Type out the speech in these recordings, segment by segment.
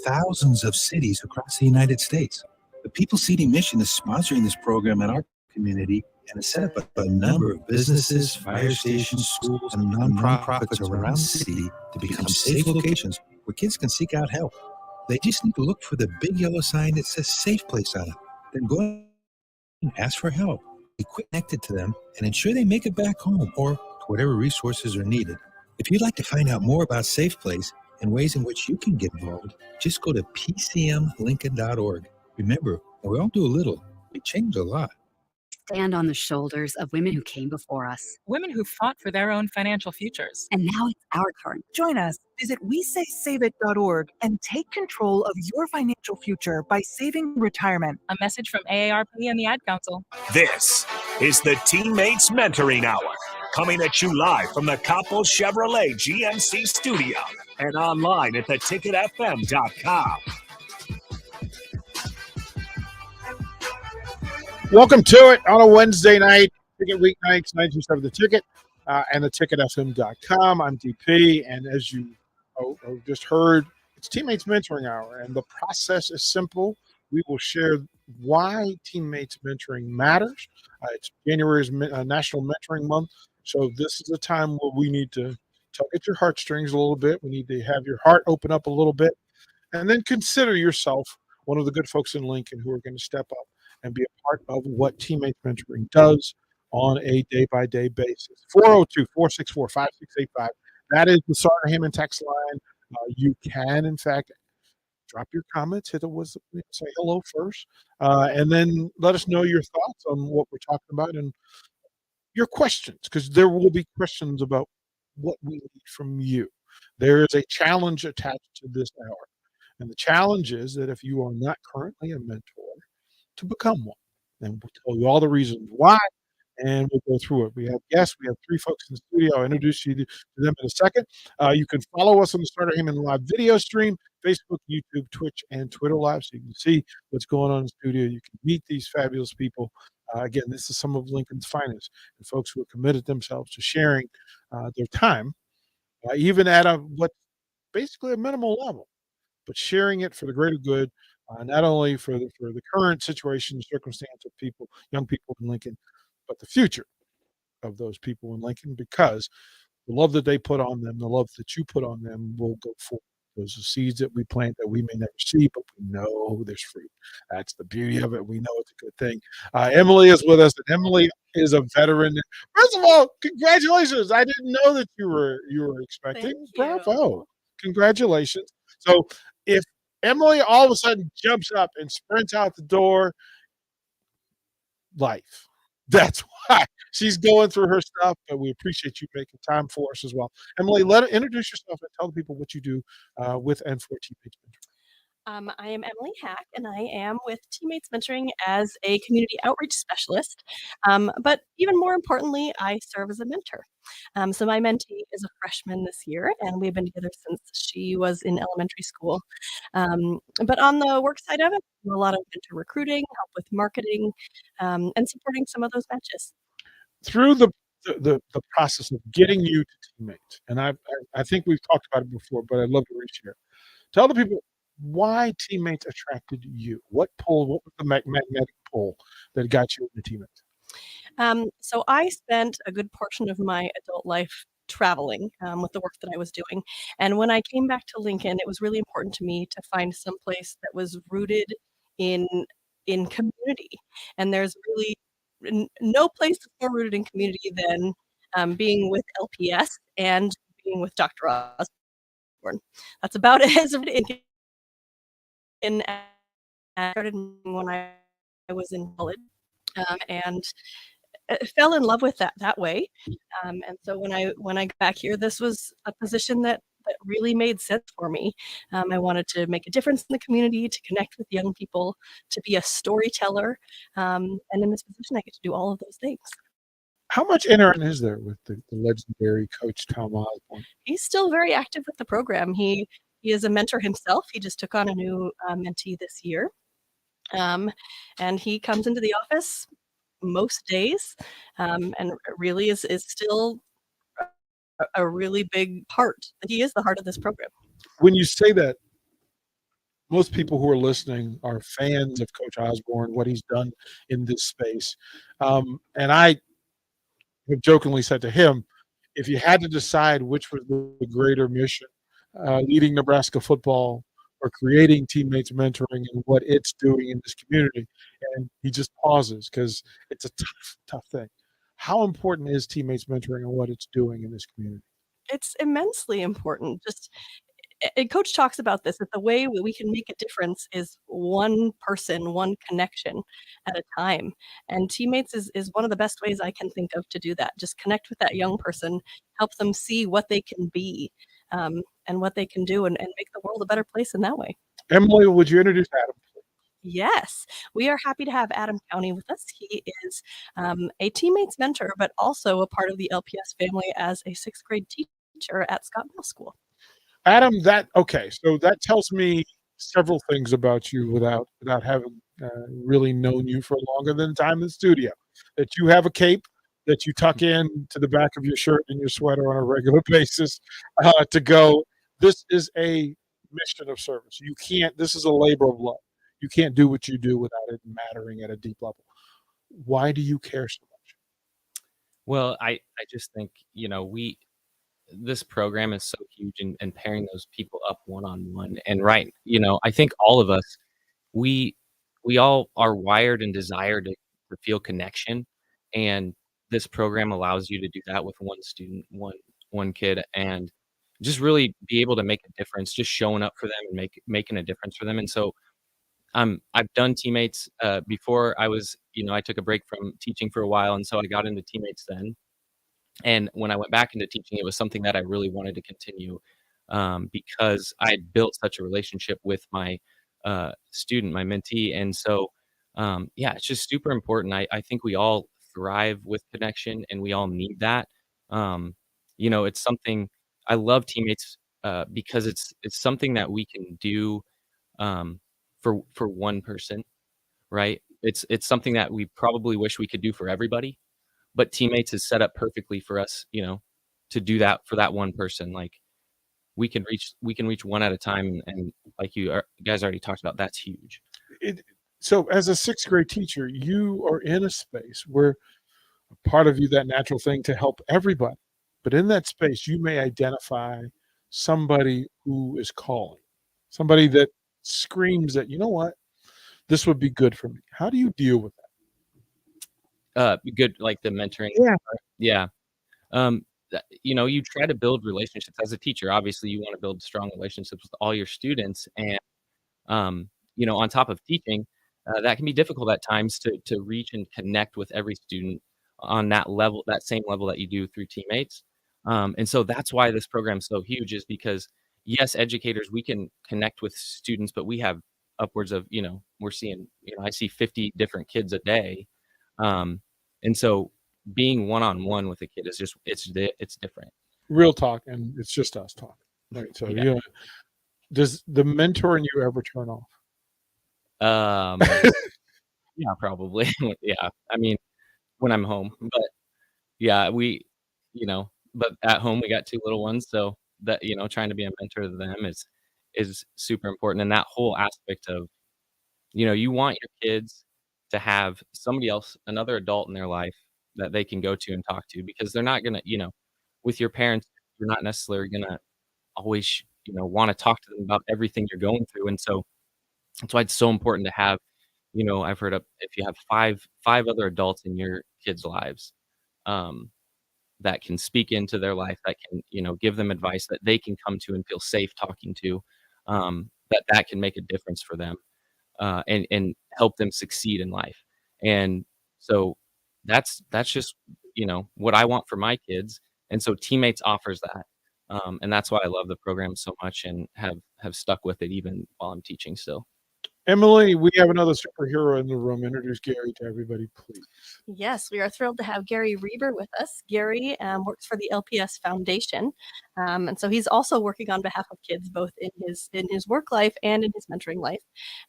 thousands of cities across the United States. The People Seeding Mission is sponsoring this program in our community and has set up a number of businesses, fire stations, schools, and nonprofits around the city to become safe locations where kids can seek out help. They just need to look for the big yellow sign that says Safe Place on it. Then go and ask for help. Be quick connected to them and ensure they make it back home or to whatever resources are needed. If you'd like to find out more about Safe Place and ways in which you can get involved, just go to pcmlincoln.org. Remember, we all do a little, we change a lot. Stand on the shoulders of women who came before us. Women who fought for their own financial futures. And now it's our turn. Join us. Visit WeSaySaveIt.org and take control of your financial future by saving retirement. A message from AARP and the Ad Council. This is the Teammates Mentoring Hour, coming at you live from the Coppel Chevrolet GMC studio and online at theticketfm.com. Welcome to it on a Wednesday night. Ticket weeknights, 927 The Ticket and theticketfm.com. I'm DP, and as you just heard, it's Teammates Mentoring Hour, and the process is simple. We will share why Teammates Mentoring matters. It's January's National Mentoring Month, so this is a time where we need to tug at your heartstrings a little bit. We need to have your heart open up a little bit, and then consider yourself one of the good folks in Lincoln who are going to step up and be a part of what Teammates Mentoring does on a day-by-day basis. 402-464-5685. That is the Sartor Hamann text line. You can, in fact, drop your comments, say hello first, and then let us know your thoughts on what we're talking about and your questions, because there will be questions about what we need from you. There is a challenge attached to this hour, and the challenge is that if you are not currently a mentor, to become one. And we'll tell you all the reasons why, and we'll go through it. We have guests. We have three folks in the studio. I'll introduce you to them in a second. You can follow us on the Sartor Hamann Live video stream, Facebook, YouTube, Twitch, and Twitter Live, so you can see what's going on in the studio. You can meet these fabulous people. Again, this is some of Lincoln's finest, and folks who have committed themselves to sharing their time, even at what's basically a minimal level, but sharing it for the greater good. Not only for the current situation, circumstance of people, young people in Lincoln, but the future of those people in Lincoln, because the love that they put on them, the love that you put on them will go forward. Those are seeds that we plant that we may never see, but we know there's fruit. That's the beauty of it. We know it's a good thing. Emily is with us, and Emily is a veteran. First of all, congratulations. I didn't know that you were expecting. Bravo. Congratulations. So if Emily all of a sudden jumps up and sprints out the door, life. That's why she's going through her stuff, but we appreciate you making time for us as well. Emily, introduce yourself and tell the people what you do with and for Teammates Mentoring. I am Emily Hack, and I am with Teammates Mentoring as a community outreach specialist. But even more importantly, I serve as a mentor. So my mentee is a freshman this year, and we've been together since she was in elementary school. But on the work side of it, I do a lot of mentor recruiting, help with marketing, and supporting some of those matches. Through the process of getting you to Teammates, and I think we've talked about it before, but I'd love to reshare. Tell the people why Teammates attracted you. What was the magnetic pull that got you into Teammates? So I spent a good portion of my adult life traveling with the work that I was doing. And when I came back to Lincoln, it was really important to me to find some place that was rooted in community. And there's really no place more rooted in community than being with LPS and being with Dr. Osborne. That's about as and I started when I was in college, and I fell in love with that way. And so when I got back here, this was a position that really made sense for me. I wanted to make a difference in the community, to connect with young people, to be a storyteller. And in this position, I get to do all of those things. How much interaction is there with the legendary Coach Tom Osborne? He's still very active with the program. He is a mentor himself. He just took on a new mentee this year. And he comes into the office most days and really is still a really big part. He is the heart of this program. When you say that, most people who are listening are fans of Coach Osborne, what he's done in this space. And I have jokingly said to him, if you had to decide which was the greater mission, leading Nebraska football or creating teammates mentoring and what it's doing in this community, and he just pauses because it's a tough thing. How important is teammates mentoring and what it's doing in this community? It's immensely important. Just and coach talks about this, that the way we can make a difference is one person, one connection at a time. And teammates is one of the best ways I can think of to do that. Just connect with that young person, help them see what they can be, and what they can do, and make the world a better place in that way. Emily, would you introduce Adam? Yes, we are happy to have Adam County with us. He is a teammates mentor, but also a part of the LPS family as a sixth grade teacher at Scott Middle School. Adam, so that tells me several things about you without having really known you for longer than time in the studio. That you have a cape that you tuck in to the back of your shirt and your sweater on a regular basis to go. This is a mission of service. This is a labor of love. You can't do what you do without it mattering at a deep level. Why do you care so much? Well, I just think, this program is so huge, and pairing those people up one-on-one. And I think all of us, we all are wired and desire to feel connection. And this program allows you to do that with one student, one kid, and just really be able to make a difference, just showing up for them and making a difference for them. And so I've done teammates before. I took a break from teaching for a while, and so I got into teammates then. And when I went back into teaching, it was something that I really wanted to continue because I had built such a relationship with my student, my mentee. And so, it's just super important. I think we all thrive with connection, and we all need that. It's something I love teammates because it's something that we can do for one person, right? It's something that we probably wish we could do for everybody, but teammates is set up perfectly for us, to do that for that one person. Like we can reach one at a time, and like you guys already talked about, that's huge. So as a sixth grade teacher, you are in a space where a part of you, that natural thing to help everybody, but in that space, you may identify somebody who is calling, somebody that screams that, you know what, this would be good for me. How do you deal with that? Good, like the mentoring. Yeah. You try to build relationships as a teacher. Obviously, you want to build strong relationships with all your students, and on top of teaching, that can be difficult at times to reach and connect with every student on that level, that same level that you do through teammates. And so that's why this program is so huge, is because yes, educators, we can connect with students, but we have upwards of, we're seeing, I see 50 different kids a day. And so being one-on-one with a kid is it's different. Real talk, and it's just us talking. Right. So does the mentor in you ever turn off? Yeah, probably. Yeah. I mean, when I'm home, but yeah, but at home we got 2 little ones. So that, trying to be a mentor to them is super important. And that whole aspect of, you want your kids to have somebody else, another adult in their life that they can go to and talk to, because they're not going to, with your parents, you're not necessarily going to always, want to talk to them about everything you're going through. And so that's why it's so important to have, I've heard of, if you have five other adults in your kids' lives, that can speak into their life, that can, give them advice that they can come to and feel safe talking to, that can make a difference for them, and help them succeed in life. And so that's just, what I want for my kids. And so Teammates offers that. And that's why I love the program so much and have stuck with it even while I'm teaching still. Emily, we have another superhero in the room. Introduce Gary to everybody, please. Yes, we are thrilled to have Gary Reber with us. Gary works for the LPS Foundation, and so he's also working on behalf of kids, both in his work life and in his mentoring life.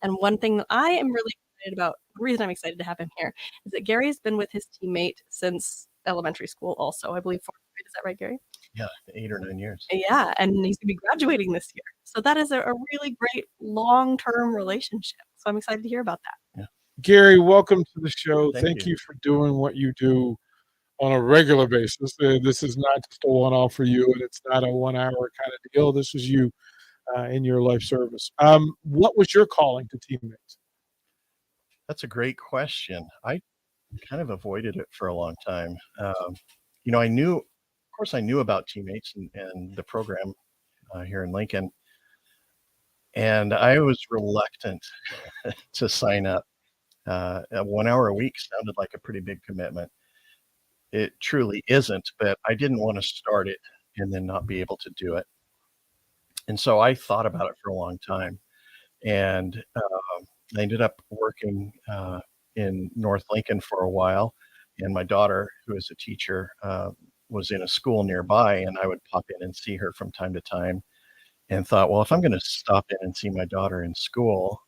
And one thing that I am really excited about, the reason I'm excited to have him here, is that Gary's been with his teammate since elementary school. Also, I believe 4th grade. Is that right, Gary? Yeah, 8 or 9 years. Yeah, and he's gonna be graduating this year. So that is a really great long-term relationship. So I'm excited to hear about that. Yeah. Gary, welcome to the show. Thank Thank you. you for doing what you do on a regular basis. This is not just a one-off for you, and it's not a 1 hour kind of deal. This is you in your life service. What was your calling to teammates? That's a great question. I kind of avoided it for a long time. I knew, of course, I knew about teammates and the program here in Lincoln, and I was reluctant to sign up. 1 hour a week sounded like a pretty big commitment. It truly isn't, but I didn't want to start it and then not be able to do it. And so I thought about it for a long time, and I ended up working in North Lincoln for a while. And my daughter, who is a teacher, was in a school nearby, and I would pop in and see her from time to time. And thought, well, if I'm going to stop in and see my daughter in school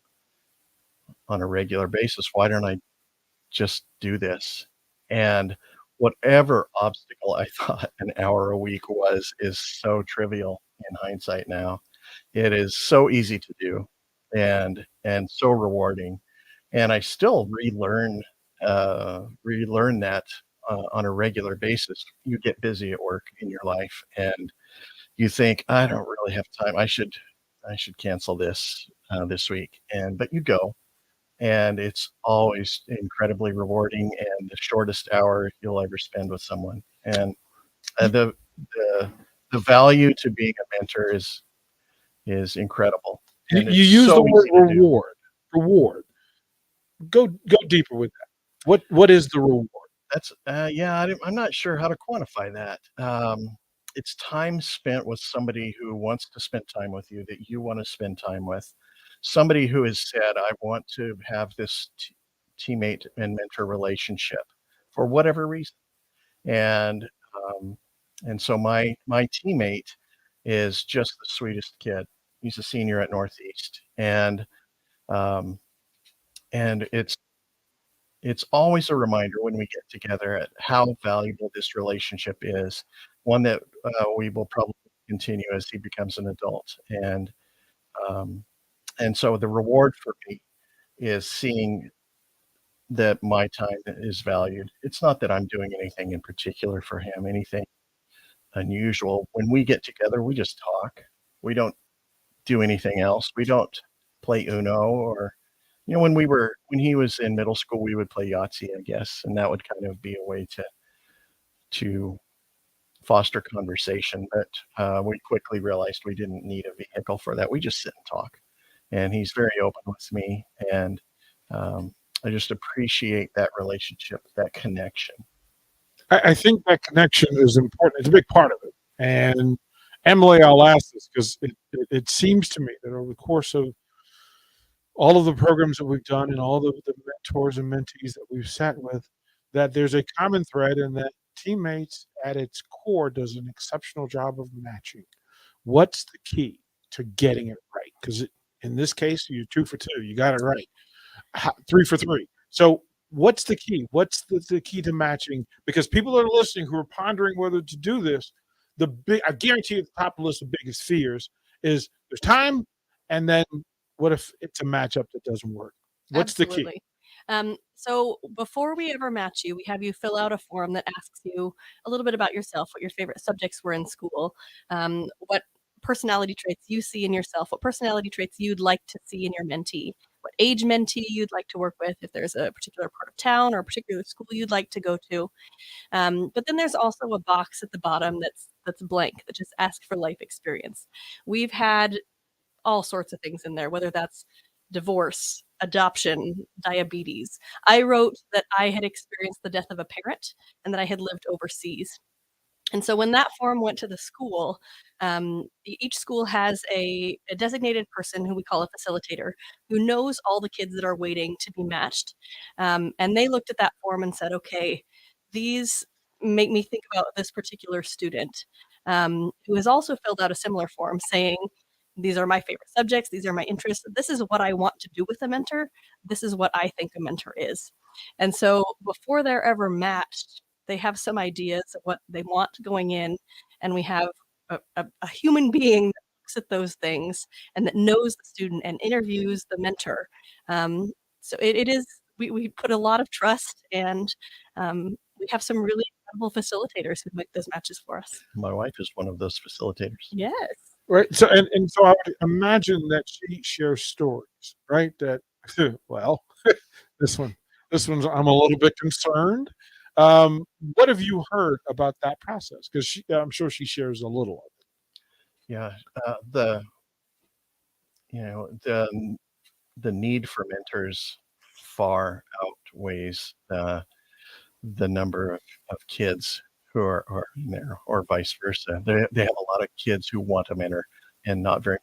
on a regular basis, why don't I just do this? And whatever obstacle I thought an hour a week was is so trivial in hindsight now. It is so easy to do and so rewarding. And I still relearn that on a regular basis. You get busy at work in your life, and you think, I don't really have time. I should cancel this week. But you go, and it's always incredibly rewarding and the shortest hour you'll ever spend with someone. And the value to being a mentor is incredible. You, And you it's use so the word easy to do. reward. Reward. Go deeper with that. What is the reward? That's I'm not sure how to quantify that. It's time spent with somebody who wants to spend time with you, that you want to spend time with. Somebody who has said, I want to have this teammate and mentor relationship for whatever reason. And so my teammate is just the sweetest kid. He's a senior at Northeast, and it's always a reminder when we get together at how valuable this relationship is. One that we will probably continue as he becomes an adult, and so the reward for me is seeing that my time is valued. It's not that I'm doing anything in particular for him, anything unusual. When we get together, we just talk. We don't do anything else. We don't play Uno or, when he was in middle school, we would play Yahtzee, I guess, and that would kind of be a way to foster conversation. But we quickly realized we didn't need a vehicle for that. We just sit and talk, and he's very open with me, and I just appreciate that relationship, that connection. I think that connection is important. It's a big part of it. And Emily, I'll ask this because it seems to me that over the course of all of the programs that we've done and all the mentors and mentees that we've sat with, that there's a common thread in that teammates at its core does an exceptional job of matching. What's the key to getting it right? Because in this case, you're 2 for 2. You got it right. 3 for 3. So what's the key? What's the key to matching? Because people that are listening who are pondering whether to do this, I guarantee at the top of the list of biggest fears is there's time, and then what if it's a matchup that doesn't work? What's the key? So before we ever match you, we have you fill out a form that asks you a little bit about yourself, what your favorite subjects were in school, what personality traits you see in yourself, what personality traits you'd like to see in your mentee, what age mentee you'd like to work with, if there's a particular part of town or a particular school you'd like to go to. But then there's also a box at the bottom that's blank, that just asks for life experience. We've had all sorts of things in there, whether that's divorce, adoption, diabetes. I wrote that I had experienced the death of a parent and that I had lived overseas. And so when that form went to the school, each school has a designated person who we call a facilitator, who knows all the kids that are waiting to be matched. And they looked at that form and said, okay, these make me think about this particular student, who has also filled out a similar form saying, these are my favorite subjects, these are my interests, this is what I want to do with a mentor, this is what I think a mentor is. And so before they're ever matched, they have some ideas of what they want going in, and we have a human being that looks at those things and that knows the student and interviews the mentor. So it is, we put a lot of trust, and we have some really incredible facilitators who make those matches for us. My wife is one of those facilitators. Yes. Right. So and so I would imagine that she shares stories, right? That well, this one's I'm a little bit concerned. What have you heard about that process? Because I'm sure she shares a little of it. Yeah, the need for mentors far outweighs the number of kids who are in there, or vice versa. They have a lot of kids who want a mentor and not very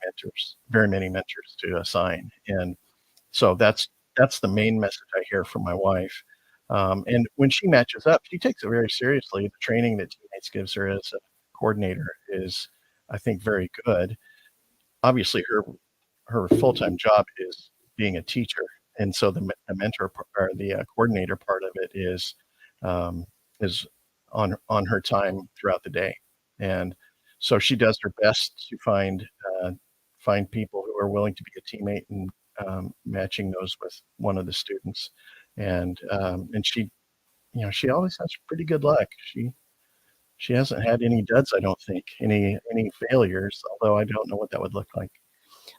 many mentors to assign. And so that's the main message I hear from my wife. And when she matches up, she takes it very seriously. The training that Teammates gives her as a coordinator is, I think, very good. Obviously, her full-time job is being a teacher, and so the mentor or the coordinator part of it is on her time throughout the day. And so she does her best to find people who are willing to be a teammate, and matching those with one of the students. And she, she always has pretty good luck. She hasn't had any duds, I don't think, any failures, although I don't know what that would look like.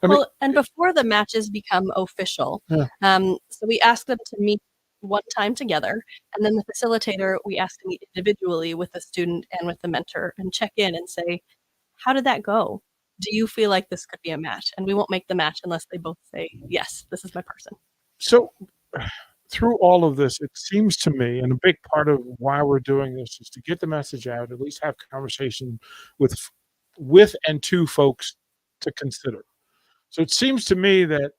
Well, and before the matches become official, so we ask them to meet one time together, and then the facilitator, we ask to meet individually with the student and with the mentor and check in and say, how did that go? Do you feel like this could be a match? And we won't make the match unless they both say, yes, this is my person. So through all of this, it seems to me, and a big part of why we're doing this is to get the message out, at least have conversation with and to folks to consider. So it seems to me that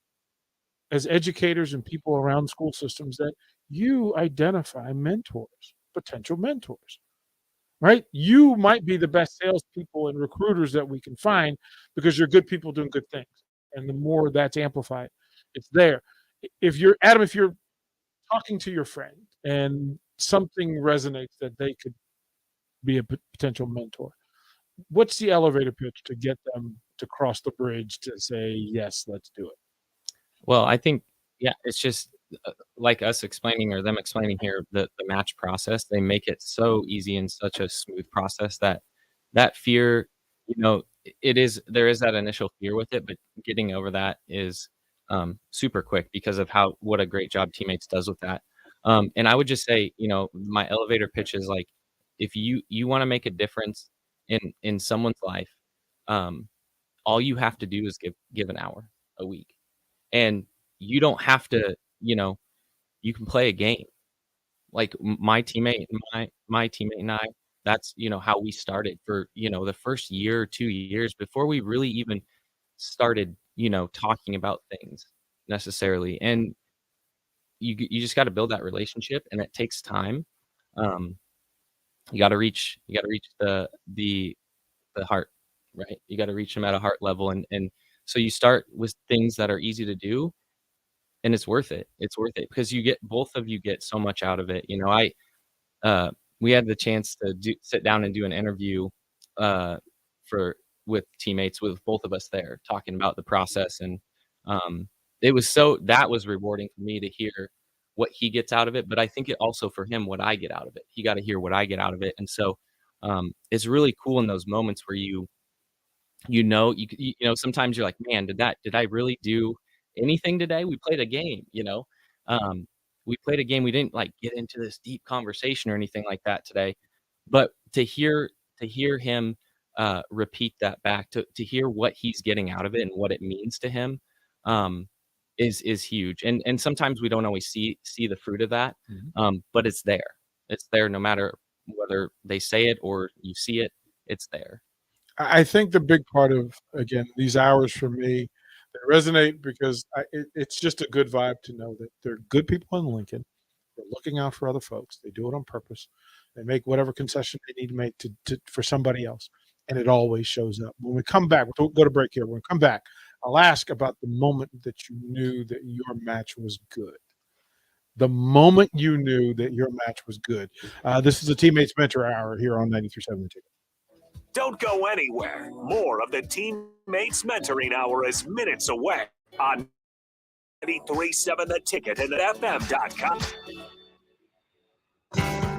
as educators and people around school systems, that you identify mentors, potential mentors, right? You might be the best salespeople and recruiters that we can find because you're good people doing good things. And the more that's amplified, it's there. If you're talking to your friend and something resonates that they could be a potential mentor, what's the elevator pitch to get them to cross the bridge to say, yes, let's do it? Well, I think, yeah, it's just like us explaining or them explaining here the match process. They make it so easy and such a smooth process that fear, there is that initial fear with it, but getting over that is super quick because of what a great job Teammates does with that. And I would just say, my elevator pitch is like, if you want to make a difference in someone's life, all you have to do is give an hour a week. And you don't have to, you can play a game. Like my teammate and I, that's, how we started for, the first year or 2 years before we really even started, talking about things necessarily. And you just got to build that relationship, and it takes time. You got to reach the heart, right? You got to reach them at a heart level. And so you start with things that are easy to do, and it's worth it. It's worth it because both of you get so much out of it. We had the chance to sit down and do an interview with Teammates, with both of us there talking about the process. And that was rewarding for me to hear what he gets out of it. But I think it also for him, what I get out of it, he got to hear what I get out of it. And so it's really cool in those moments where sometimes you're like, man, did I really do anything today? We played a game, we played a game. We didn't like get into this deep conversation or anything like that today, but to hear him repeat that back, to hear what he's getting out of it and what it means to him is huge. And sometimes we don't always see the fruit of that, but it's there no matter whether they say it or you see it, it's there. I think the big part of, again, these hours for me, they resonate because it's just a good vibe to know that they're good people in Lincoln. They're looking out for other folks. They do it on purpose. They make whatever concession they need to make for somebody else. And it always shows up. When we come back, we'll go to break here. When we come back, I'll ask about the moment that you knew that your match was good. The moment you knew that your match was good. This is the Teammates Mentor Hour here on 93.7 The Ticket. Don't go anywhere. More of the Teammates Mentoring Hour is minutes away on 93.7 The Ticket and at FM.com.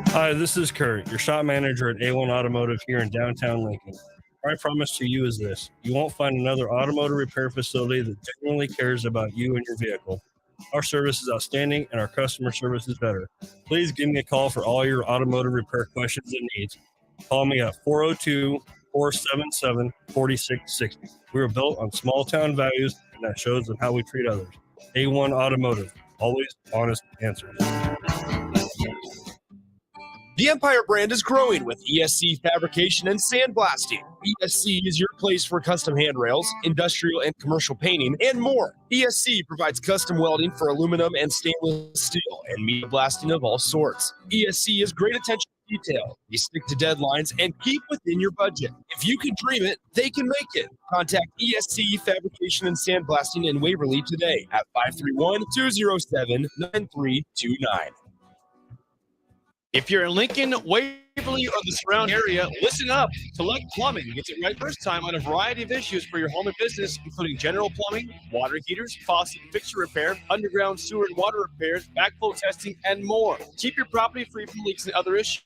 Hi, this is Kurt, your shop manager at A1 Automotive here in downtown Lincoln. My promise to you is this: you won't find another automotive repair facility that genuinely cares about you and your vehicle. Our service is outstanding and our customer service is better. Please give me a call for all your automotive repair questions and needs. Call me at 402-477-4660. We were built on small town values, and that shows in how we treat others. A1 Automotive, always honest answers. The Empire brand is growing with ESC Fabrication and Sandblasting. ESC is your place for custom handrails, industrial and commercial painting, and more. ESC provides custom welding for aluminum and stainless steel and media blasting of all sorts. ESC is great attention to detail. You stick to deadlines and keep within your budget. If you can dream it, they can make it. Contact ESC Fabrication and Sandblasting in Waverly today at 531-207-9329. If you're in Lincoln, Waverly, or the surrounding area, listen up. Select Plumbing gets it right first time on a variety of issues for your home and business, including general plumbing, water heaters, faucet and fixture repair, underground sewer and water repairs, backflow testing, and more. Keep your property free from leaks and other issues.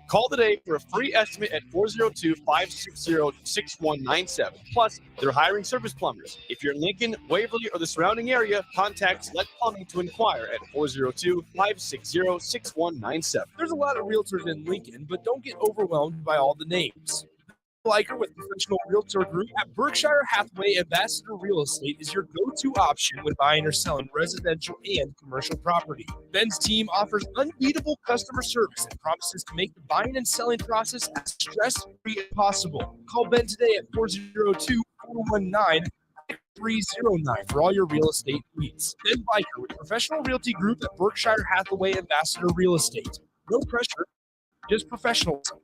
Call today for a free estimate at 402-560-6197. Plus, they're hiring service plumbers. If you're in Lincoln, Waverly, or the surrounding area, contact Select Plumbing to inquire at 402-560-6197. There's a lot of realtors in Lincoln, but don't get overwhelmed by all the names. Liker with Professional Realtor Group at Berkshire Hathaway Ambassador Real Estate is your go-to option when buying or selling residential and commercial property. Ben's team offers unbeatable customer service and promises to make the buying and selling process as stress-free as possible. Call Ben today at 402-419-309 for all your real estate needs. Ben Liker with Professional Realty Group at Berkshire Hathaway Ambassador Real Estate. No pressure, just professionalism.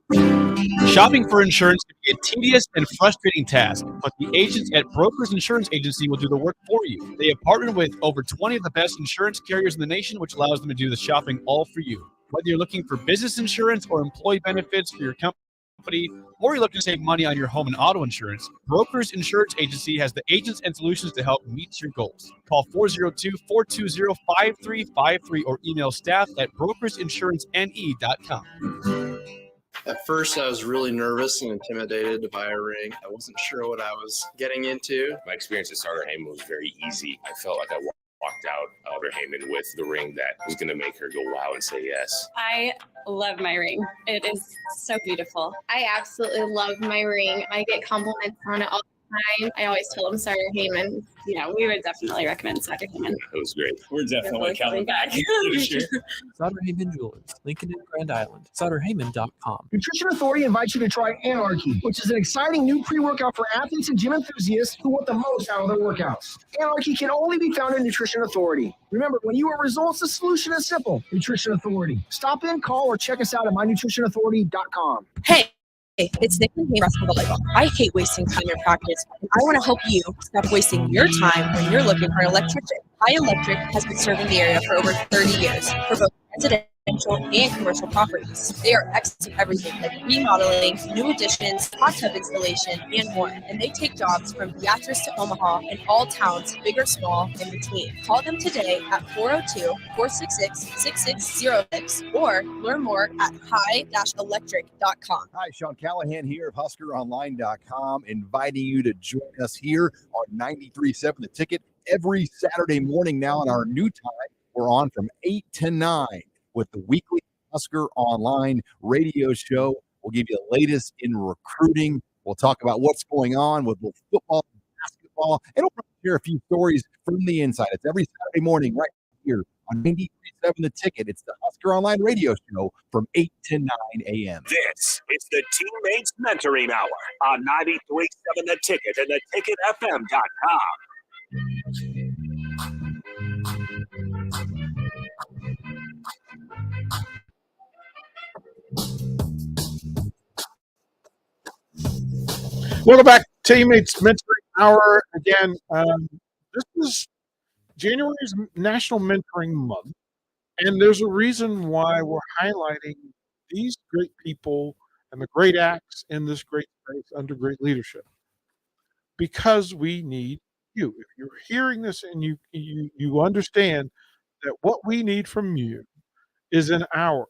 Shopping for insurance can be a tedious and frustrating task, but the agents at Brokers Insurance Agency will do the work for you. They have partnered with over 20 of the best insurance carriers in the nation, which allows them to do the shopping all for you. Whether you're looking for business insurance or employee benefits for your company, or you're looking to save money on your home and auto insurance, Brokers Insurance Agency has the agents and solutions to help meet your goals. Call 402-420-5353 or email staff at brokersinsurancene.com. At first, I was really nervous and intimidated to buy a ring. I wasn't sure what I was getting into. My experience at Starter Heyman was very easy. I felt like I walked out of Starter Heyman with the ring that was going to make her go wow and say yes. I love my ring. It is so beautiful. I absolutely love my ring. I get compliments on it all the time. I always tell them Starter Heyman. Yeah, we would definitely recommend Starter Heyman. It was great. We're definitely coming back. Sutter Heyman Jewelers, Lincoln and Grand Island. SutterHeyman.com. Nutrition Authority invites you to try Anarchy, which is an exciting new pre-workout for athletes and gym enthusiasts who want the most out of their workouts. Anarchy can only be found in Nutrition Authority. Remember, when you want results, the solution is simple. Nutrition Authority. Stop in, call, or check us out at mynutritionauthority.com. Hey, it's Nick from Volleyball. I hate wasting time in practice. I want to help you stop wasting your time when you're looking for an electrician. High Electric has been serving the area for over 30 years for both residential and commercial properties. They are excellent at everything like remodeling, new additions, hot tub installation, and more. And they take jobs from Beatrice to Omaha and all towns, big or small, in between. Call them today at 402-466-6606 or learn more at high-electric.com. Hi, Sean Callahan here of HuskerOnline.com, inviting you to join us here on 93.7 The Ticket every Saturday morning now on our new time. We're on from 8 to 9 with the weekly Husker Online radio show. We'll give you the latest in recruiting. We'll talk about what's going on with football, basketball, and we'll share a few stories from the inside. It's every Saturday morning right here on 93.7 The Ticket. It's the Husker Online radio show from 8 to 9 a.m. This is the Teammates Mentoring Hour on 93.7 The Ticket and theticketfm.com. Welcome back, Teammates Mentoring Hour. Again, this is January's National Mentoring Month, and there's a reason why we're highlighting these great people and the great acts in this great space under great leadership, because we need you. If you're hearing this and you understand that what we need from you is an hour.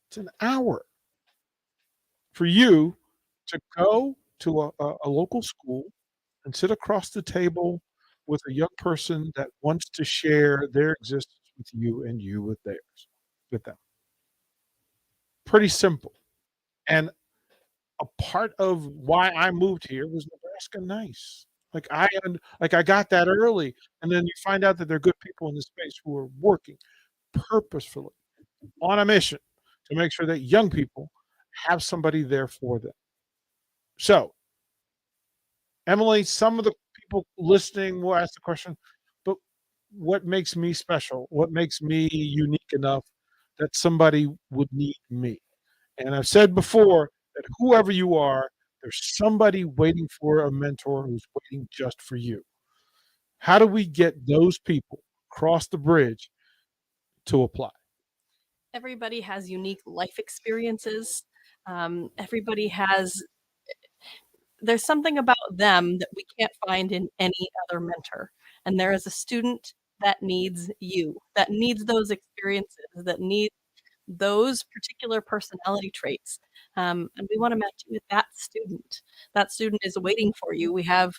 It's an hour for you to go to a local school and sit across the table with a young person that wants to share their existence with you and you with theirs, with them. Pretty simple. And a part of why I moved here was Nebraska nice. I got that early, and then you find out that there are good people in this space who are working purposefully on a mission to make sure that young people have somebody there for them. So, Emily, some of the people listening will ask the question, but what makes me special? What makes me unique enough that somebody would need me? And I've said before that whoever you are, there's somebody waiting for a mentor who's waiting just for you. How do we get those people across the bridge to apply? Everybody has unique life experiences. Everybody has, there's something about them that we can't find in any other mentor. And there is a student that needs you, that needs those experiences, that needs those particular personality traits. And we want to match you with that student. That student is waiting for you. We have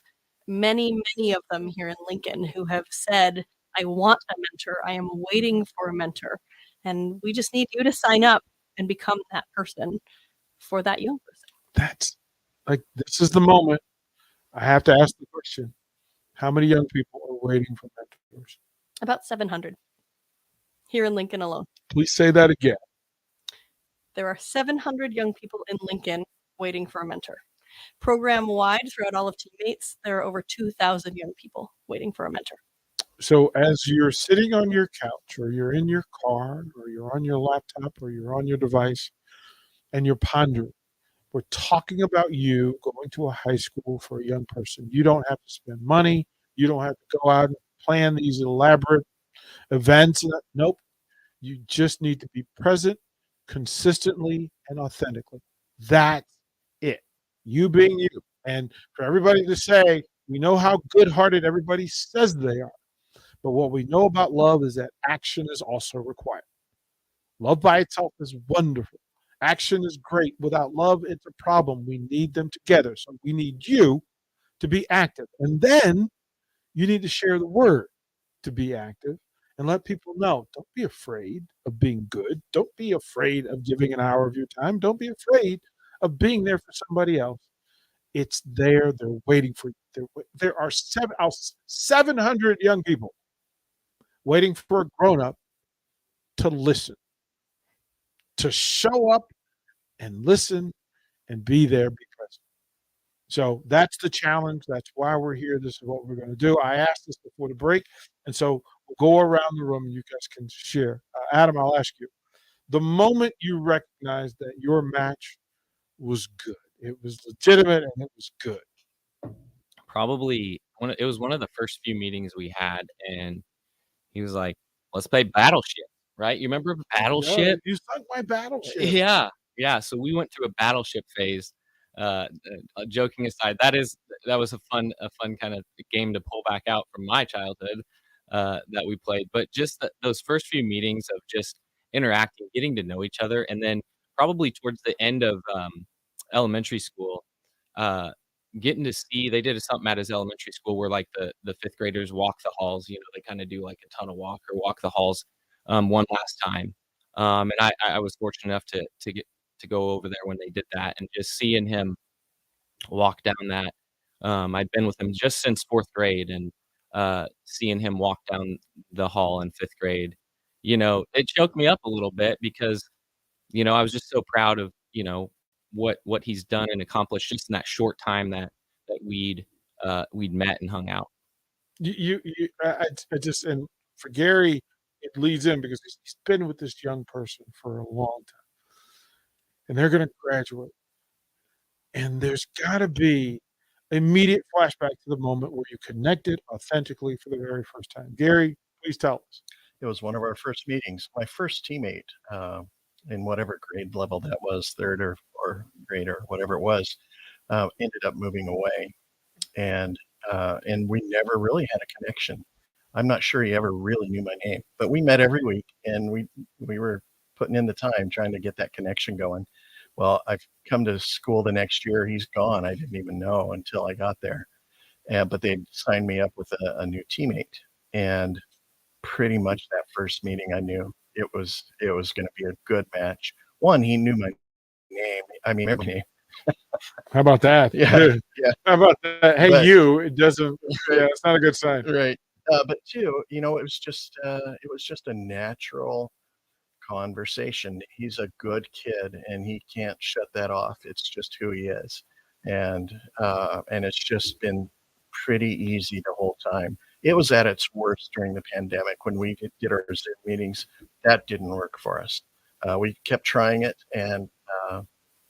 many, many of them here in Lincoln who have said, I want a mentor. I am waiting for a mentor. And we just need you to sign up and become that person for that young person. That's like, this is the moment I have to ask the question. How many young people are waiting for mentors? About 700 here in Lincoln alone. Please say that again. There are 700 young people in Lincoln waiting for a mentor. Program-wide throughout all of Teammates, there are over 2,000 young people waiting for a mentor. So as you're sitting on your couch or you're in your car or you're on your laptop or you're on your device and you're pondering, we're talking about you going to a high school for a young person. You don't have to spend money. You don't have to go out and plan these elaborate events. Nope. You just need to be present consistently and authentically. That's it. You being you. And for everybody to say, we know how good-hearted everybody says they are. But what we know about love is that action is also required. Love by itself is wonderful. Action is great. Without love, it's a problem. We need them together. So we need you to be active. And then you need to share the word to be active and let people know. Don't be afraid of being good. Don't be afraid of giving an hour of your time. Don't be afraid of being there for somebody else. It's there. They're waiting for you. There are 700 young people waiting for a grown-up to listen, to show up and listen and be there, be present. So that's the challenge. That's why we're here. This is what we're going to do. I asked this before the break, and so we'll go around the room and you guys can share. Adam, I'll ask you. The moment you recognized that your match was good, it was legitimate and it was good. Probably it was one of the first few meetings we had, and he was like, let's play Battleship, right? You remember Battleship? You sunk my Battleship. Yeah. So we went through a Battleship phase. Joking aside, that was a fun kind of game to pull back out from my childhood that we played. But just those first few meetings of just interacting, getting to know each other, and then probably towards the end of elementary school, getting to see, they did something at his elementary school where like the fifth graders walk the halls. They kind of do like a tunnel walk or walk the halls one last time. And I was fortunate enough to get to go over there when they did that, and just seeing him walk down that. I'd been with him just since fourth grade, and seeing him walk down the hall in fifth grade, it choked me up a little bit because, I was just so proud of, what he's done and accomplished just in that short time that we'd met and hung out. I just, and for Gary, it leads in because he's been with this young person for a long time, and they're going to graduate, and there's got to be immediate flashback to the moment where you connected authentically for the very first time. Gary, please tell us. It was one of our first meetings. My first teammate, in whatever grade level that was, third or grade or whatever it was, ended up moving away, and we never really had a connection. I'm not sure he ever really knew my name, but we met every week, and we were putting in the time trying to get that connection going. Well, I've come to school the next year. He's gone. I didn't even know until I got there. But they signed me up with a new teammate, and pretty much that first meeting, I knew it was going to be a good match. One, he knew my name. I mean, every name. How about that? Yeah, yeah. How about that? Hey, But- it doesn't. Yeah, it's not a good sign. Right. But two, it was just a natural conversation. He's a good kid, and he can't shut that off. It's just who he is, and it's just been pretty easy the whole time. It was at its worst during the pandemic when we did our Zoom meetings. That didn't work for us. We kept trying it, and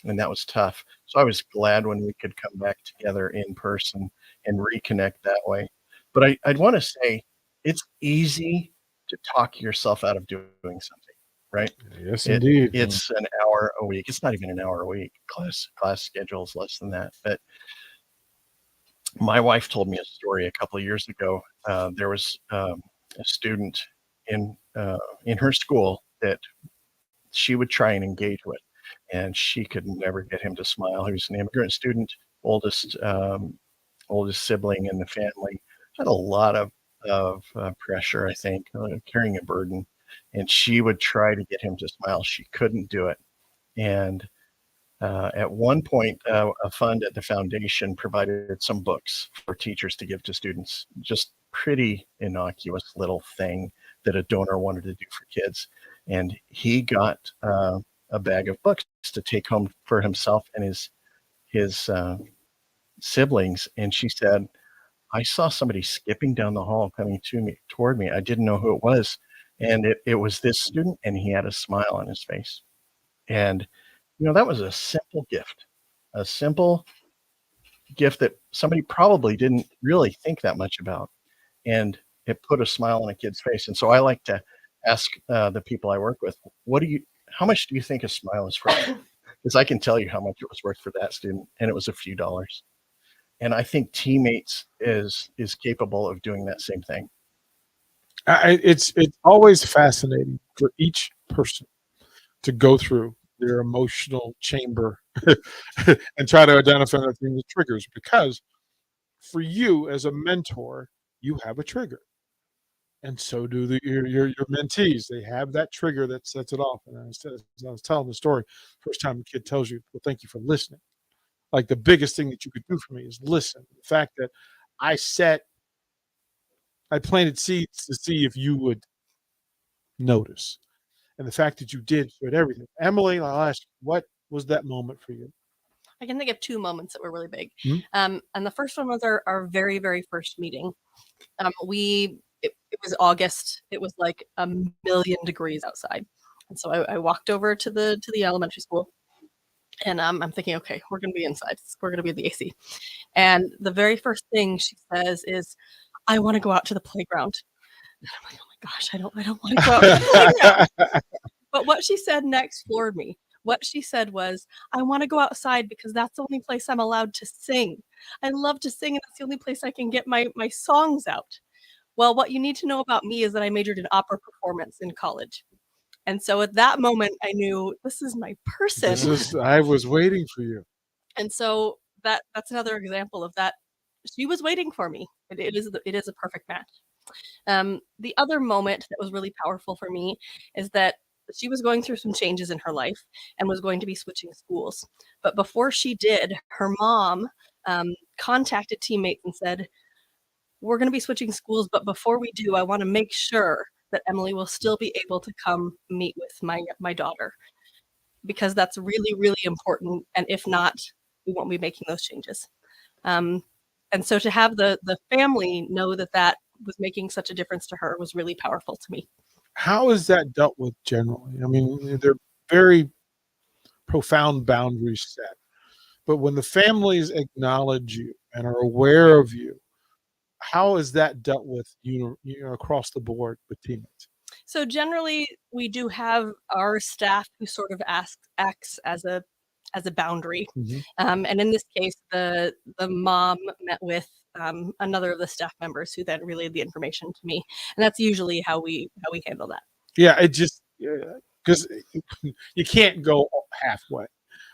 that was tough. So I was glad when we could come back together in person and reconnect that way. But I'd want to say it's easy to talk yourself out of doing something, right? Yes, indeed. It's an hour a week. It's not even an hour a week. Class schedule is less than that. But my wife told me a story a couple of years ago. There was a student in her school that she would try and engage with, and she could never get him to smile. He was an immigrant student, oldest sibling in the family. Had a lot of pressure, I think, carrying a burden, and she would try to get him to smile. She couldn't do it, and at one point, a fund at the foundation provided some books for teachers to give to students. Just pretty innocuous little thing that a donor wanted to do for kids, and he got a bag of books to take home for himself and his siblings. And she said, I saw somebody skipping down the hall coming toward me. I didn't know who it was. And it was this student, and he had a smile on his face. And, that was a simple gift that somebody probably didn't really think that much about. And it put a smile on a kid's face. And so I like to ask the people I work with, how much do you think a smile is for? Because I can tell you how much it was worth for that student, and it was a few dollars. And I think Teammates is capable of doing that same thing. It's always fascinating for each person to go through their emotional chamber and try to identify the things that triggers, because for you as a mentor, you have a trigger, and so do your mentees. They have that trigger that sets it off. And I was telling the story, first time a kid tells you, well, thank you for listening. Like, the biggest thing that you could do for me is listen. The fact that I planted seeds to see if you would notice. And the fact that you did showed everything. Emily, I'll ask you, what was that moment for you? I can think of two moments that were really big. Mhm. And the first one was our very, very first meeting. It was August. It was like 1,000,000 degrees outside. And so I walked over to the elementary school, and I'm thinking, okay, we're going to be inside. We're going to be in the AC. And the very first thing she says is, I want to go out to the playground. And I'm like, oh my gosh, I don't want to go out to the playground. But what she said next floored me. What she said was, I want to go outside because that's the only place I'm allowed to sing. I love to sing, and that's the only place I can get my songs out. Well, what you need to know about me is that I majored in opera performance in college. And so at that moment, I knew this is my person. I was waiting for you. And so that's another example of that. She was waiting for me. It is a perfect match. The other moment that was really powerful for me is that she was going through some changes in her life and was going to be switching schools. But before she did, her mom contacted Teammates and said, we're going to be switching schools, but before we do, I want to make sure that Emily will still be able to come meet with my daughter, because that's really, really important. And if not, we won't be making those changes. And so to have the family know that was making such a difference to her was really powerful to me. How is that dealt with generally? I mean, they're very profound boundaries set, but when the families acknowledge you and are aware of you, how is that dealt with across the board with Teammates? So generally, we do have our staff who sort of acts as a as a boundary. Mhm. And in this case, the mom met with another of the staff members who then relayed the information to me, and that's usually how we handle that. Yeah, it just because you can't go halfway.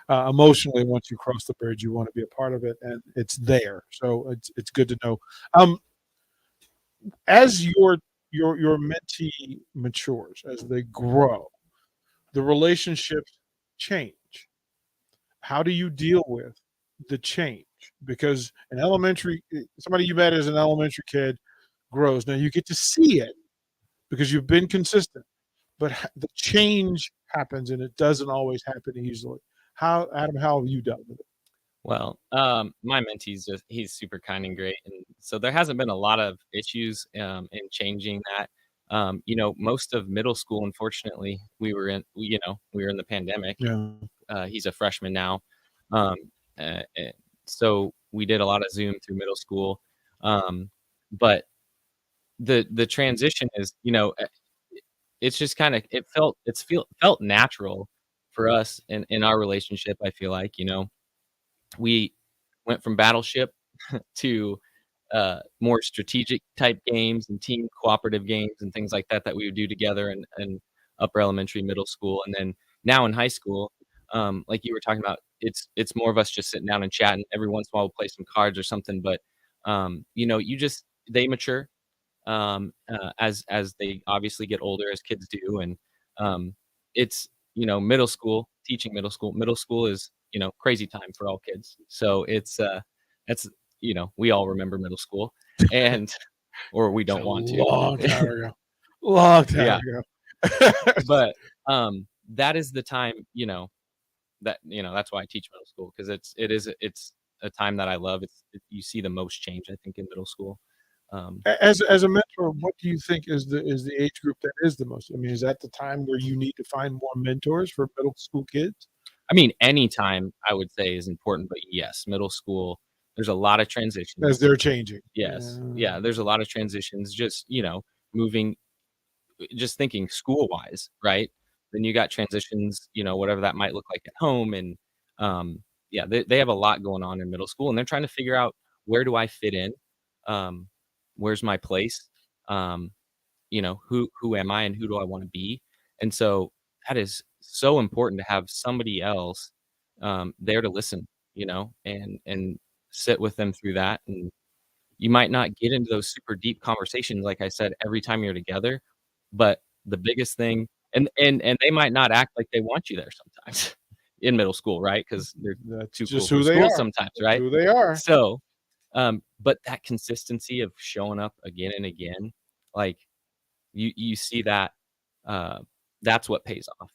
Emotionally, once you cross the bridge, you want to be a part of it, and it's there. So it's good to know. As your mentee matures, as they grow, the relationships change. How do you deal with the change? Because somebody you met as an elementary kid grows. Now you get to see it because you've been consistent, but the change happens, and it doesn't always happen easily. Adam, how have you dealt with it? Well, my mentee's he's super kind and great, and so there hasn't been a lot of issues in changing that. Most of middle school, unfortunately, we were in the pandemic. Yeah. He's a freshman now, so we did a lot of Zoom through middle school. But the transition is, it's just kind of felt natural for us in our relationship. I feel like we went from battleship to more strategic type games and team cooperative games and things like that we would do together in upper elementary, middle school, and then now in high school, like you were talking about, it's more of us just sitting down and chatting. Every once in a while we'll play some cards or something, but they mature as they obviously get older, as kids do, and it's middle school, teaching middle school is crazy time for all kids. So it's we all remember middle school, and or we don't want to. Long time ago. Long time ago. But that is the time, that's why I teach middle school, because it's a time that I love. You see the most change, I think, in middle school. As a mentor, what do you think is the age group that is the most? I mean, is that the time where you need to find more mentors for middle school kids? I mean, any time I would say is important, but yes, middle school, there's a lot of transitions. As they're changing. Yes. Yeah, there's a lot of transitions, just, moving, just thinking school-wise, right? Then you got transitions, whatever that might look like at home. And they have a lot going on in middle school, and they're trying to figure out, where do I fit in? Where's my place? Who am I and who do I want to be? And so that is so important to have somebody else there to listen, and sit with them through that. And you might not get into those super deep conversations, like I said, every time you're together, but the biggest thing, and they might not act like they want you there sometimes in middle school, right? Because they're too cool just for who they school are. sometimes, That's right? who they are. So, but that consistency of showing up again and again, like you see that, that's what pays off.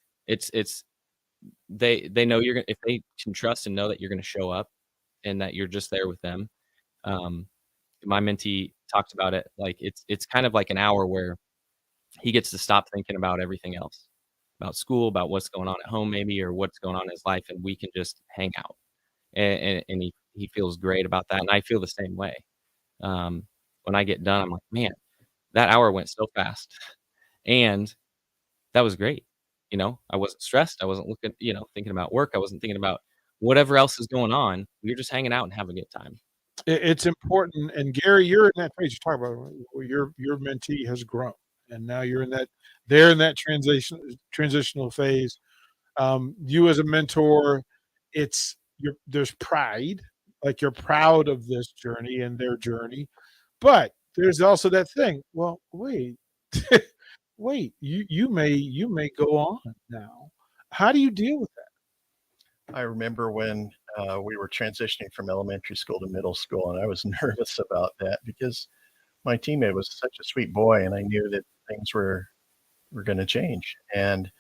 They know you're gonna, if they can trust and know that you're gonna show up and that you're just there with them. My mentee talked about it, like it's kind of like an hour where he gets to stop thinking about everything else, about school, about what's going on at home maybe, or what's going on in his life, and we can just hang out. And he feels great about that, and I feel the same way. When I get done, I'm like, man, that hour went so fast, and that was great. I wasn't stressed. I wasn't looking, thinking about work. I wasn't thinking about whatever else is going on. We were just hanging out and having a good time. It's important. And Gary, you're in that phase you're talking about. Your mentee has grown, and now you're in that transitional phase. You as a mentor, there's pride, like you're proud of this journey and their journey, but there's also that thing. Well, wait, you may go on now. How do you deal with that? I remember when we were transitioning from elementary school to middle school, and I was nervous about that because my teammate was such a sweet boy, and I knew that things were going to change, and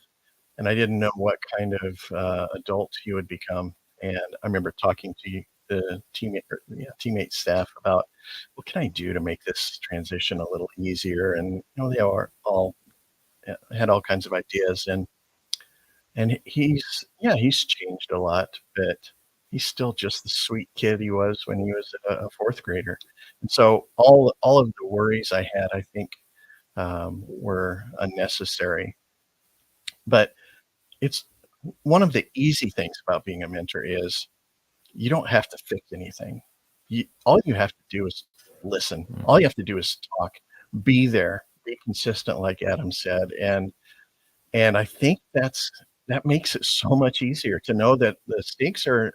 I didn't know what kind of adult he would become. And I remember talking to the teammate staff about, what can I do to make this transition a little easier? And they all had all kinds of ideas, and he's changed a lot, but he's still just the sweet kid he was when he was a fourth grader. And so all of the worries I had, I think, were unnecessary. But one of the easy things about being a mentor is you don't have to fix anything. All you have to do is listen. All you have to do is talk, be there, be consistent, like Adam said. And I think that makes it so much easier to know that the stakes are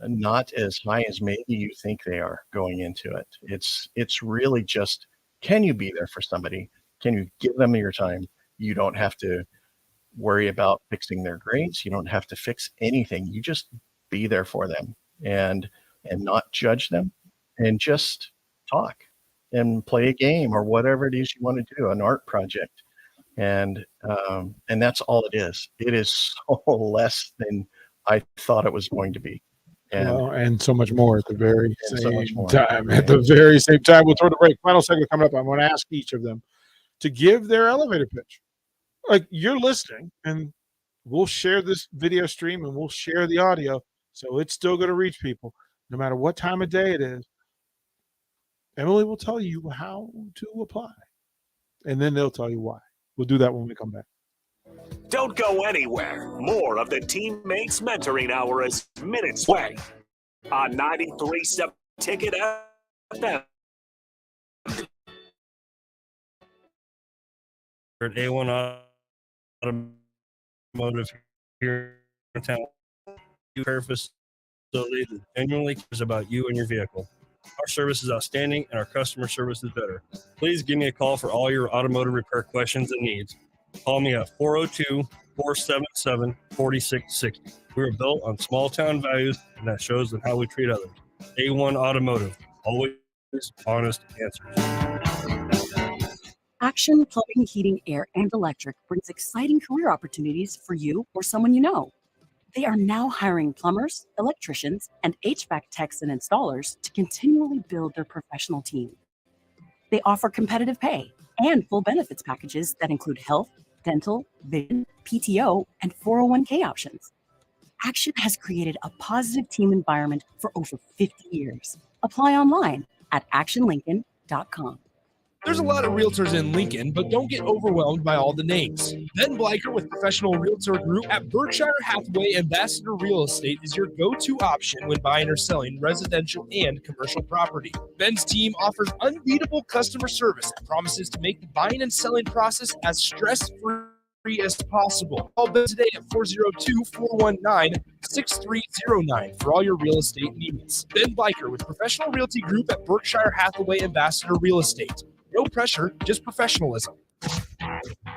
not as high as maybe you think they are going into it. It's really just, can you be there for somebody? Can you give them your time? You don't have to worry about fixing their grades. You don't have to fix anything. You just be there for them and not judge them, and just talk and play a game or whatever it is you want to do, an art project. And that's all it is. It is so less than I thought it was going to be. And so much more at the very same time. Yeah. At the very same time, we'll throw the break. Final segment coming up. I'm going to ask each of them to give their elevator pitch. Like, you're listening, and we'll share this video stream and we'll share the audio, so it's still going to reach people no matter what time of day it is. Emily will tell you how to apply, and then they'll tell you why. We'll do that when we come back. Don't go anywhere. More of the Teammates Mentoring Hour is minutes away on 93.7 Ticket FM. At A1 Automotive here in town, repair facility that genuinely cares about you and your vehicle. Our service is outstanding and our customer service is better. Please give me a call for all your automotive repair questions and needs. Call me at 402-477-4660. We are built on small town values, and that shows in how we treat others. A1 Automotive, always honest answers. Action Plumbing, Heating, Air, and Electric brings exciting career opportunities for you or someone you know. They are now hiring plumbers, electricians, and HVAC techs and installers to continually build their professional team. They offer competitive pay and full benefits packages that include health, dental, vision, PTO, and 401k options. Action has created a positive team environment for over 50 years. Apply online at actionlincoln.com. There's a lot of realtors in Lincoln, but don't get overwhelmed by all the names. Ben Bleicher with Professional Realtor Group at Berkshire Hathaway Ambassador Real Estate is your go-to option when buying or selling residential and commercial property. Ben's team offers unbeatable customer service and promises to make the buying and selling process as stress-free as possible. Call Ben today at 402-419-6309 for all your real estate needs. Ben Bleicher with Professional Realty Group at Berkshire Hathaway Ambassador Real Estate. No pressure, just professionalism.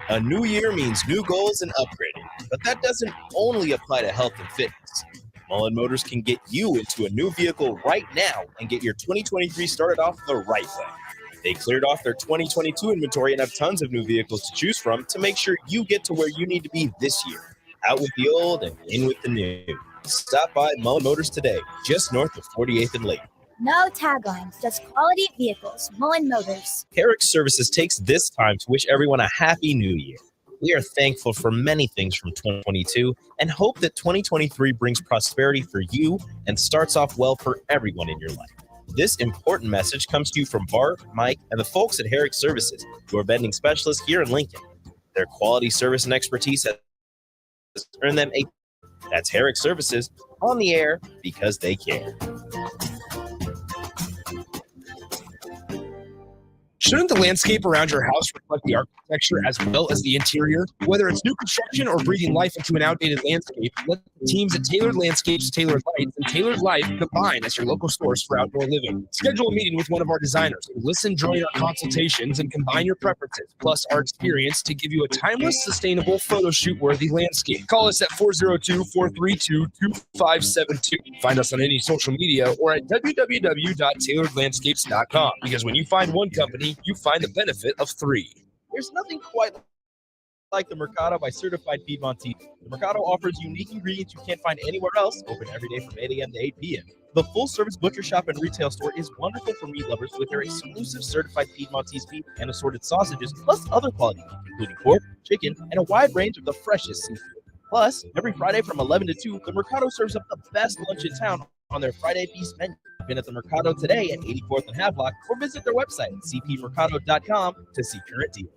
A new year means new goals and upgrading, but that doesn't only apply to health and fitness. Mullen Motors can get you into a new vehicle right now and get your 2023 started off the right way. They cleared off their 2022 inventory and have tons of new vehicles to choose from to make sure you get to where you need to be this year. Out with the old and in with the new. Stop by Mullen Motors today, just north of 48th and Lake. No taglines, just quality vehicles. Mullen Motors. Herrick Services takes this time to wish everyone a happy new year. We are thankful for many things from 2022 and hope that 2023 brings prosperity for you and starts off well for everyone in your life. This important message comes to you from Bart, Mike, and the folks at Herrick Services, your vending specialists here in Lincoln. Their quality service and expertise has earned them a... That's Herrick Services, on the air because they care. Shouldn't the landscape around your house reflect the architecture as well as the interior? Whether it's new construction or breathing life into an outdated landscape, let the teams at Tailored Landscapes, Tailored Lights, and Tailored Life combine as your local source for outdoor living. Schedule a meeting with one of our designers who listen during our consultations and combine your preferences, plus our experience to give you a timeless, sustainable, photo shoot-worthy landscape. Call us at 402-432-2572. Find us on any social media or at www.tailoredlandscapes.com, because when you find one company, you find the benefit of three. There's nothing quite like the Mercado by Certified Piedmontese. The Mercado offers unique ingredients you can't find anywhere else, open every day from 8 a.m. to 8 p.m. The full-service butcher shop and retail store is wonderful for meat lovers with their exclusive Certified Piedmontese beef and assorted sausages, plus other quality meat, including pork, chicken, and a wide range of the freshest seafood. Plus, every Friday from 11 to 2, the Mercado serves up the best lunch in town on their Friday Feast menu. Been at the Mercado today at 84th and Havelock, or visit their website at cpmercado.com to see current deals.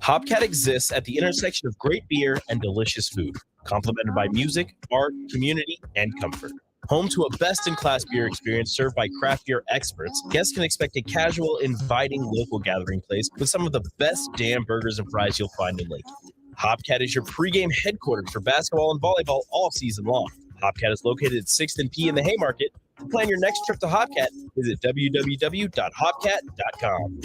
Hopcat exists at the intersection of great beer and delicious food, complemented by music, art, community, and comfort. Home to a best-in-class beer experience served by craft beer experts, guests can expect a casual, inviting local gathering place with some of the best damn burgers and fries you'll find in Lincoln. Hopcat is your pregame headquarters for basketball and volleyball all season long. Hopcat is located at 6th and P in the Haymarket. To plan your next trip to Hopcat, visit www.hopcat.com.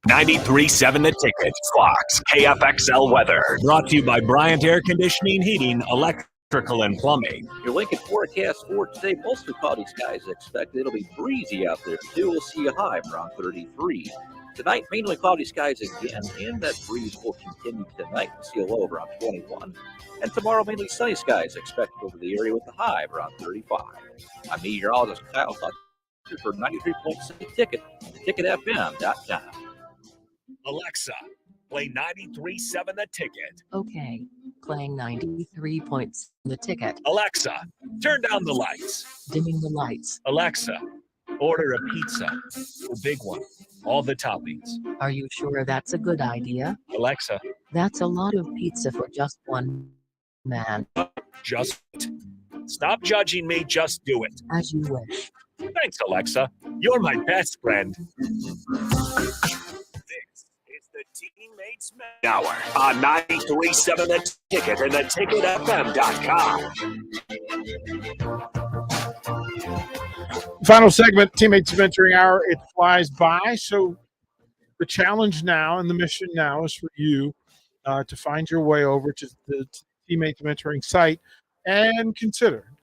93.7 The Ticket, Fox, KFXL weather. Brought to you by Bryant Air Conditioning, Heating, Electrical, and Plumbing. Your Lincoln forecast for today, mostly cloudy skies expected. It'll be breezy out there too. We'll see a high around 33. Tonight, mainly cloudy skies again, and that breeze will continue tonight. We'll see a low around 21. And tomorrow, mainly sunny skies expected over the area with a high around 35. I'm meteorologist Kyle Fletcher for 93.7 Ticket, ticketfm.com. Alexa, play 93.7 The Ticket. Okay, playing 93 points. The Ticket. Alexa, turn down the lights. Dimming the lights. Alexa, order a pizza, a big one, all the toppings. Are you sure that's a good idea? Alexa, That's a lot of pizza for just one man. just stop judging me, just do it. As you wish. Thanks, Alexa. You're my best friend. The Teammates Hour on 93.7 The Ticket and theticketfm.com. Final segment, Teammates Mentoring Hour. It flies by. So the challenge now and the mission now is for you to find your way over to the Teammates Mentoring site and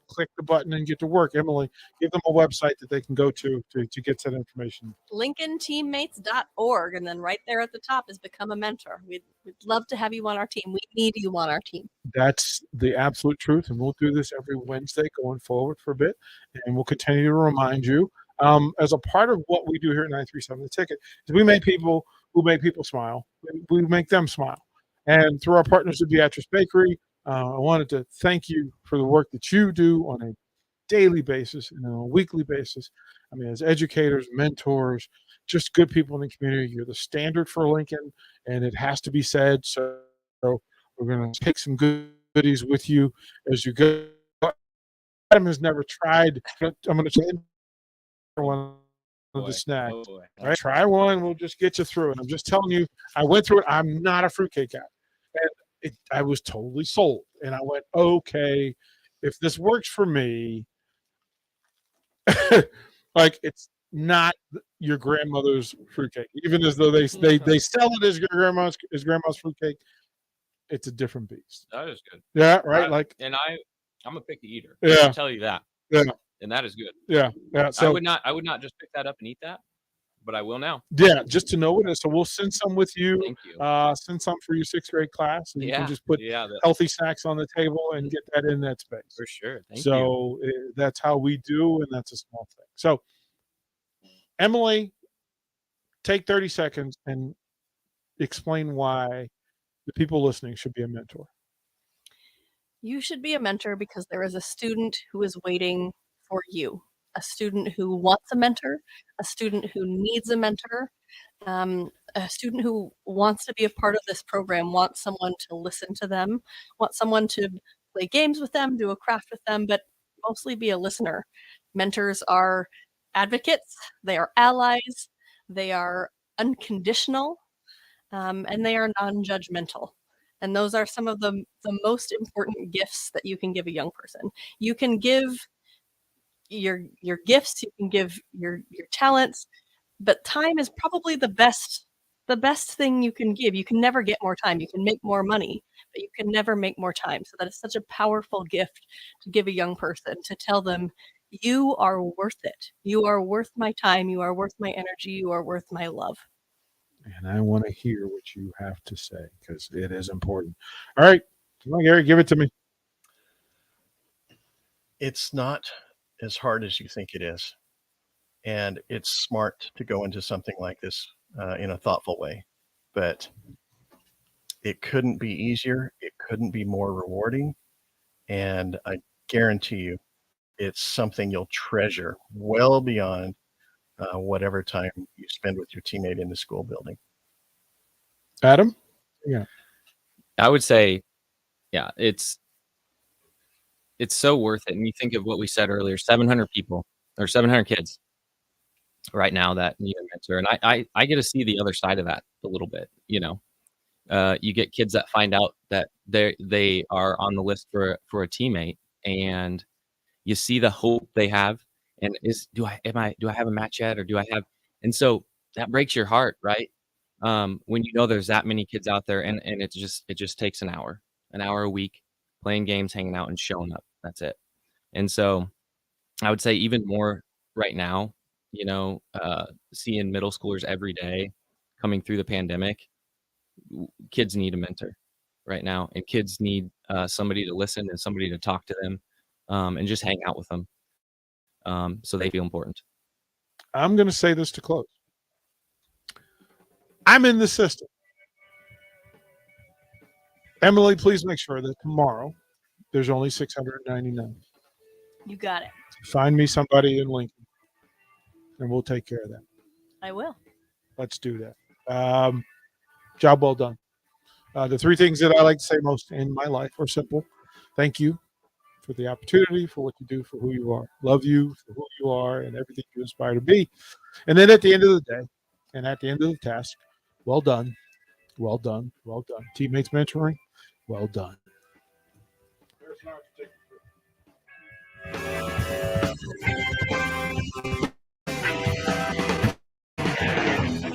click the button and get to work. Emily, give them a website that they can go to get that information. LincolnTeammates.org, and then right there at the top is Become a Mentor. We'd love to have you on our team. We need you on our team. That's the absolute truth, and we'll do this every Wednesday going forward for a bit, and we'll continue to remind you. As a part of what we do here at 937 The Ticket, is we make people who make people smile. We make them smile. And through our partners at Beatrice Bakery, I wanted to thank you for the work that you do on a daily basis and on a weekly basis. I mean, as educators, mentors, just good people in the community. You're the standard for Lincoln, and it has to be said. So we're going to take some goodies with you as you go. Adam has never tried. I'm going to say one of the snack. All right, try one. We'll just get you through it. I'm just telling you, I went through it. I'm not a fruitcake guy. And I was totally sold. And I went, okay, if this works for me, like it's not your grandmother's fruitcake, even as though they sell it as your grandma's fruitcake. It's a different beast. That is good. Yeah, right. I'm a picky eater. Yeah. I can tell you that. Yeah. And that is good. Yeah. So I would not just pick that up and eat that, but I will now. Yeah, just to know what it is. So we'll send some with you. Thank you. Send some for your 6th grade class, and you can just put the- healthy snacks on the table and get that in that space. For sure. Thank you. So that's how we do, and that's a small thing. So, Emily, take 30 seconds and explain why the people listening should be a mentor. You should be a mentor because there is a student who is waiting for you, a student who wants a mentor, a student who needs a mentor, a student who wants to be a part of this program, wants someone to listen to them, wants someone to play games with them, do a craft with them, but mostly be a listener. Mentors are advocates, they are allies, they are unconditional, and they are non-judgmental. And those are some of the most important gifts that you can give a young person. You can give your gifts, you can give your talents, but time is probably the best thing you can give. You can never get more time. You can make more money, but you can never make more time. So that is such a powerful gift to give a young person, to tell them, you are worth it. You are worth my time. You are worth my energy. You are worth my love. And I want to hear what you have to say because it is important. All right. Come on, Gary, give it to me. It's not as hard as you think it is. And it's smart to go into something like this in a thoughtful way. But it couldn't be easier. It couldn't be more rewarding. And I guarantee you, it's something you'll treasure well beyond whatever time you spend with your teammate in the school building. Adam? Yeah. I would say, yeah, it's so worth it. And you think of what we said earlier, 700 people or 700 kids right now that need a mentor. And I get to see the other side of that a little bit, you know. You get kids that find out that they are on the list for a teammate, and you see the hope they have. And do I have a match yet, or do I have? And so that breaks your heart, right? When you know there's that many kids out there, and it just takes an hour a week playing games, hanging out, and showing up. That's it. And so I would say even more right now, you know, seeing middle schoolers every day coming through the pandemic, kids need a mentor right now, and kids need somebody to listen and somebody to talk to them, and just hang out with them, so they feel important. I'm going to say this to close. I'm in the system. Emily, please make sure that tomorrow there's only 699. You got it. Find me somebody in Lincoln, and we'll take care of that. I will. Let's do that. Job well done. The three things that I like to say most in my life are simple. Thank you for the opportunity, for what you do, for who you are. Love you for who you are and everything you aspire to be. And then at the end of the day, and at the end of the task, well done, well done, well done. Teammates mentoring, well done.